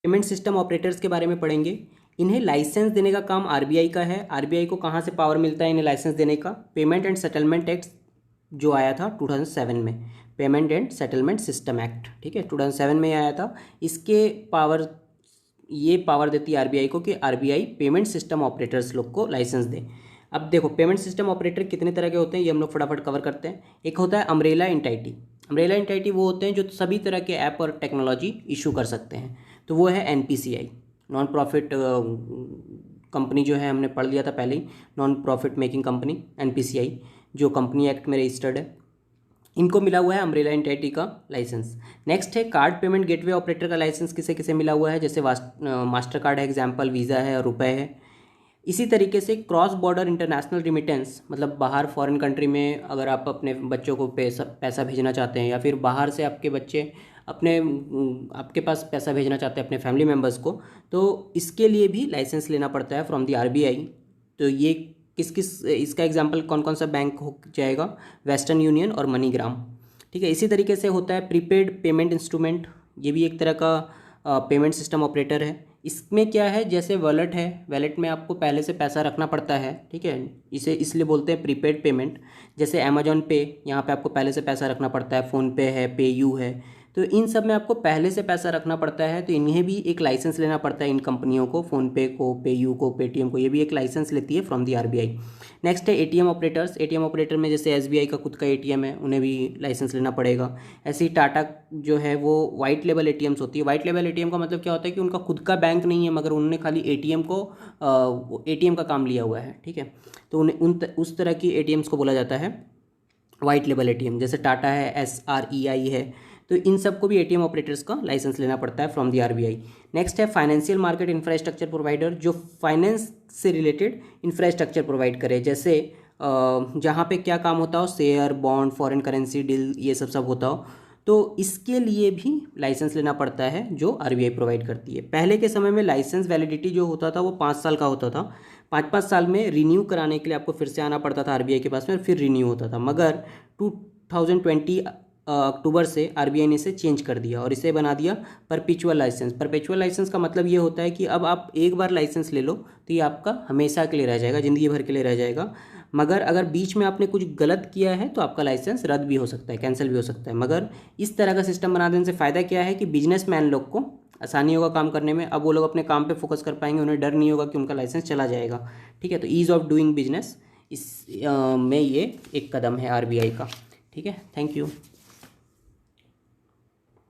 Payment system operators के बारे में पढ़ेंगे। इन्हें लाइसेंस देने का काम आरबीआई का है। आरबीआई को कहाँ से पावर मिलता है इन्हें लाइसेंस देने का? पेमेंट एंड सेटलमेंट एक्ट जो आया था 2007 में, payment and settlement system act, ठीक है, 2007 में आया था। इसके पावर, ये पावर देती है आरबीआई को कि आरबीआई पेमेंट सिस्टम ऑपरेटर्स लोग को लाइसेंस दे। अब देखो पेमेंट सिस्टम ऑपरेटर कितने तरह के होते हैं ये हम लोग फटाफट कवर करते हैं। एक होता है अम्ब्रेला एंटिटी। अम्ब्रेला एंटिटी वो होते हैं जो सभी तरह के ऐप और टेक्नोलॉजी इशू कर सकते हैं, तो वो है एनपीसीआई, नॉन प्रॉफिट कंपनी जो है, हमने पढ़ लिया था पहले ही, non profit making company NPCI, जो कंपनी एक्ट में रजिस्टर्ड है। इनको मिला हुआ है अम्ब्रेला एंटिटी का लाइसेंस। नेक्स्ट है कार्ड पेमेंट गेटवे ऑपरेटर का लाइसेंस किसे किसे मिला हुआ है, जैसे मास्टर कार्ड है एग्जाम्पल, वीज़ा है और रुपए है। इसी तरीके से क्रॉस बॉर्डर इंटरनेशनल रिमिटेंस, मतलब बाहर फॉरेन कंट्री में अगर आप अपने बच्चों को पैसा भेजना चाहते हैं, या फिर बाहर से आपके बच्चे आपके पास पैसा भेजना चाहते हैं अपने फैमिली मेम्बर्स को, तो इसके लिए भी लाइसेंस लेना पड़ता है फ्रॉम द आरबीआई। तो ये किस किस, इसका एग्जांपल कौन कौन सा बैंक हो जाएगा? वेस्टर्न यूनियन और मनीग्राम, ठीक है। इसी तरीके से होता है प्रीपेड पेमेंट इंस्ट्रूमेंट, ये भी एक तरह का पेमेंट सिस्टम ऑपरेटर है। इसमें क्या है, जैसे वॉलेट है, वॉलेट में आपको पहले से पैसा रखना पड़ता है, ठीक है, इसे इसलिए बोलते हैं प्रीपेड पेमेंट। जैसे अमेजॉन पे, यहाँ पे आपको पहले से पैसा रखना पड़ता है, फ़ोनपे है, पेयू है, तो इन सब में आपको पहले से पैसा रखना पड़ता है, तो इन्हें भी एक लाइसेंस लेना पड़ता है। इन कंपनियों को, फ़ोनपे को, पेयू को, पेटीएम को, ये भी एक लाइसेंस लेती है फ्रॉम दी आरबीआई। नेक्स्ट है एटीएम ऑपरेटर्स। एटीएम ऑपरेटर में जैसे एसबीआई का खुद का एटीएम है, उन्हें भी लाइसेंस लेना पड़ेगा। ऐसे ही टाटा जो है वो वाइट लेबल एटीएम्स होती है। वाइट लेबल एटीएम का मतलब क्या होता है कि उनका खुद का बैंक नहीं है, मगर उन्होंने खाली एटीएम को एटीएम का काम लिया हुआ है, ठीक है, तो उन्हें उस तरह की एटीएम्स को बोला जाता है वाइट लेबल एटीएम। जैसे टाटा है, SREI है, तो इन सबको भी एटीएम ऑपरेटर्स का लाइसेंस लेना पड़ता है फ्रॉम द आरबीआई। नेक्स्ट है फाइनेंशियल मार्केट इंफ्रास्ट्रक्चर प्रोवाइडर, जो फाइनेंस से रिलेटेड इंफ्रास्ट्रक्चर प्रोवाइड करे। जैसे जहाँ पे क्या काम होता हो, share, bond, foreign currency deal, ये सब होता हो, तो इसके लिए भी लाइसेंस लेना पड़ता है जो आरबीआई प्रोवाइड करती है। पहले के समय में लाइसेंस वैलिडिटी जो होता था वो 5 साल का होता था। 5-5 साल में रिन्यू कराने के लिए आपको फिर से आना पड़ता था आरबीआई के पास में, फिर रिन्यू होता था। मगर 2020 अक्टूबर से आरबीआई ने इसे चेंज कर दिया और इसे बना दिया परपेचुअल लाइसेंस। परपेचुअल लाइसेंस का मतलब ये होता है कि अब आप एक बार लाइसेंस ले लो तो ये आपका हमेशा के लिए रह जाएगा, ज़िंदगी भर के लिए रह जाएगा। मगर अगर बीच में आपने कुछ गलत किया है तो आपका लाइसेंस रद्द भी हो सकता है, कैंसिल भी हो सकता है। मगर इस तरह का सिस्टम बना देने से फ़ायदा क्या है कि बिजनेसमैन लोग को आसानी होगा काम करने में। अब वो लोग अपने काम पे फोकस कर पाएंगे, उन्हें डर नहीं होगा कि उनका लाइसेंस चला जाएगा, ठीक है। तो ईज़ ऑफ डूइंग बिजनेस, इस में ये एक कदम है आरबीआई का, ठीक है। Thank you.